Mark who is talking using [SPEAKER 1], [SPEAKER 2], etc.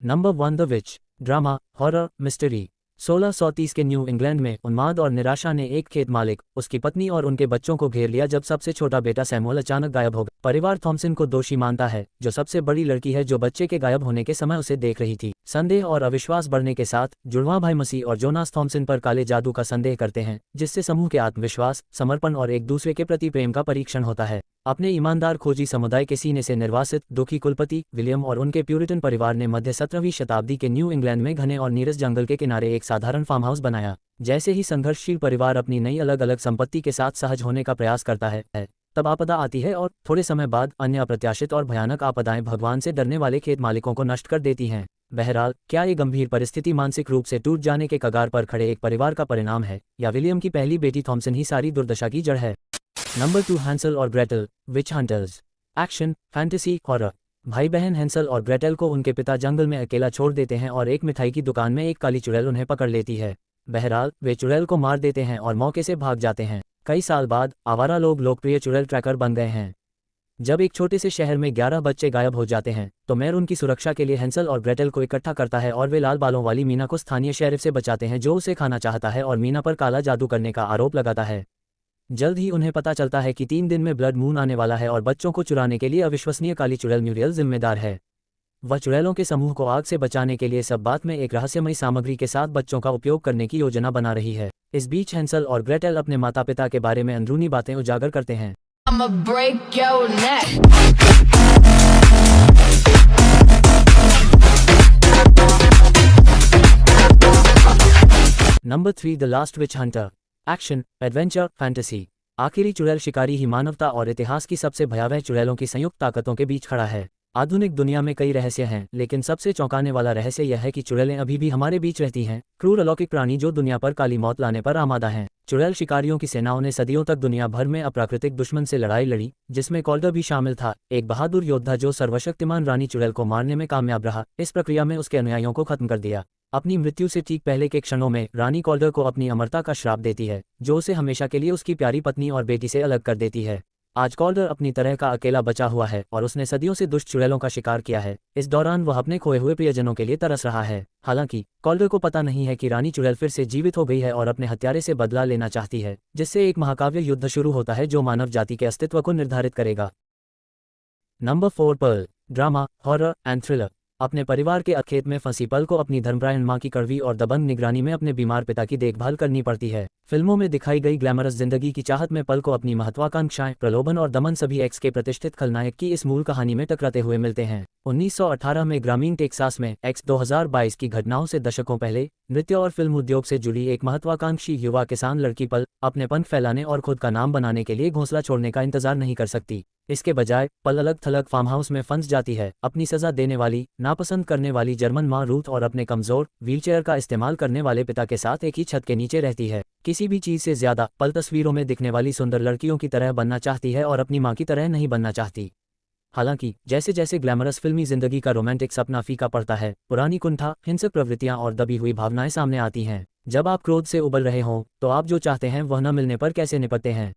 [SPEAKER 1] Number 1 the which. Drama, horror, mystery. 1630 के new England में उन्माद और निराशा ने एक खेत मालिक, उसकी पत्नी और उनके बच्चों को घेर लिया जब सबसे छोटा बेटा सैमुअल अचानक गायब हो गया। परिवार थॉमसन को दोषी मानता है, जो सबसे बड़ी लड़की है जो बच्चे के गायब होने के समय उसे देख रही थी। संदेह और अविश्वास बढ़ने के साथ जुड़वां भाई मसीह और जोनास थॉमसन पर काले जादू का संदेह करते हैं, जिससे समूह के आत्मविश्वास, समर्पण और एक दूसरे के प्रति प्रेम का परीक्षण होता है। अपने ईमानदार खोजी समुदाय के सीने से निर्वासित दुखी कुलपति विलियम और उनके प्यूरिटन परिवार ने मध्य 17वीं शताब्दी के न्यू इंग्लैंड में घने और नीरस जंगल के किनारे एक साधारण फार्म हाउस बनाया। जैसे ही संघर्षशील परिवार अपनी नई अलग अलग संपत्ति के साथ सहज होने का प्रयास करता है, तब आपदा आती है और थोड़े समय बाद अन्य अप्रत्याशित और भयानक आपदाएं भगवान से डरने वाले खेत मालिकों को नष्ट कर देती हैं। बहरहाल, क्या ये गंभीर परिस्थिति मानसिक रूप से टूट जाने के कगार पर खड़े एक परिवार का परिणाम है, या विलियम की पहली बेटी थॉमसन ही सारी दुर्दशा की जड़ है? नंबर 2 हैंसल और ग्रेटल, विच हंटर्स। Action, fantasy, horror. भाई बहन हैंसल और ग्रेटल को उनके पिता जंगल में अकेला छोड़ देते हैं और एक मिठाई की दुकान में एक काली चुड़ैल उन्हें पकड़ लेती है। बहरहाल, वे चुड़ैल को मार देते हैं और मौके से भाग जाते हैं। कई साल बाद आवारा लोग लोकप्रिय चुड़ैल ट्रैकर बन गए हैं। जब एक छोटे से शहर में 11 बच्चे गायब हो जाते हैं, तो मेयर उनकी सुरक्षा के लिए हैंसल और ग्रेटल को इकट्ठा करता है और वे लाल बालों वाली मीना को स्थानीय शेरिफ से बचाते हैं, जो उसे खाना चाहता है और मीना पर काला जादू करने का आरोप लगाता है। जल्द ही उन्हें पता चलता है कि 3 दिन में ब्लड मून आने वाला है और बच्चों को चुराने के लिए अविश्वसनीय काली चुड़ैल म्यूरियल जिम्मेदार है। वह चुड़ैलों के समूह को आग से बचाने के लिए सब बात में एक रहस्यमयी सामग्री के साथ बच्चों का उपयोग करने की योजना बना रही है। इस बीच हैंसल और ग्रेटल अपने माता पिता के बारे में अंदरूनी बातें उजागर करते हैं। Number 3 the last which Hunter. Action, adventure, fantasy. आखिरी चुड़ैल शिकारी ही मानवता और इतिहास की सबसे भयावह चुड़ैलों की संयुक्त ताकतों के बीच खड़ा है। आधुनिक दुनिया में कई रहस्य हैं, लेकिन सबसे चौंकाने वाला रहस्य यह है कि चुड़ैलें अभी भी हमारे बीच रहती हैं, क्रूर अलौकिक प्राणी जो दुनिया पर काली मौत लाने पर आमादा हैं। चुड़ैल शिकारियों की सेनाओं ने सदियों तक दुनिया भर में अप्राकृतिक दुश्मन से लड़ाई लड़ी, जिसमें कॉल्डर भी शामिल था, एक बहादुर योद्धा जो सर्वशक्तिमान रानी चुड़ैल को मारने में कामयाब रहा। इस प्रक्रिया में उसके अनुयायियों को खत्म कर दिया। अपनी मृत्यु से ठीक पहले के क्षणों में रानी कॉल्डर को अपनी अमरता का श्राप देती है, जो उसे हमेशा के लिए उसकी प्यारी पत्नी और बेटी से अलग कर देती है। आज कॉल्डर अपनी तरह का अकेला बचा हुआ है और उसने सदियों से दुष्ट चुड़ैलों का शिकार किया है। इस दौरान वह अपने खोए हुए प्रियजनों के लिए तरस रहा है। हालांकि कॉल्डर को पता नहीं है कि रानी चुड़ैल फिर से जीवित हो गई है और अपने हत्यारे से बदला लेना चाहती है, जिससे एक महाकाव्य युद्ध शुरू होता है जो मानव जाति के अस्तित्व को निर्धारित करेगा। Number 4 Pearl. Drama, horror and thriller. अपने परिवार के अखेत में फंसी पल को अपनी धर्मपरायण मां की कड़वी और दबंग निगरानी में अपने बीमार पिता की देखभाल करनी पड़ती है। फिल्मों में दिखाई गई ग्लैमरस जिंदगी की चाहत में पल को अपनी महत्वाकांक्षाएं, प्रलोभन और दमन सभी एक्स के प्रतिष्ठित खलनायक की इस मूल कहानी में टकराते हुए मिलते हैं। 1918 में ग्रामीण टेक्सास में एक्स 2022 की घटनाओं से दशकों पहले नृत्य और फिल्म उद्योग से जुड़ी एक महत्वाकांक्षी युवा किसान लड़की पल अपने पंख फैलाने और खुद का नाम बनाने के लिए घोंसला छोड़ने का इंतजार नहीं कर सकती। इसके बजाय पल अलग थलग फार्म हाउस में फंस जाती है। अपनी सजा देने वाली, नापसंद करने वाली जर्मन मां रूथ और अपने कमजोर व्हीलचेयर का इस्तेमाल करने वाले पिता के साथ एक ही छत के नीचे रहती है। किसी भी चीज से ज्यादा पल तस्वीरों में दिखने वाली सुंदर लड़कियों की तरह बनना चाहती है और अपनी मां की तरह नहीं बनना चाहती। हालांकि जैसे जैसे ग्लैमरस फिल्मी जिंदगी का रोमांटिक सपना फीका पड़ता है, पुरानी कुंठा, हिंसक प्रवृत्तियां और दबी हुई भावनाएं सामने आती हैं। जब आप क्रोध से उबल रहे हों, तो आप जो चाहते हैं वह न मिलने पर कैसे निपटते हैं?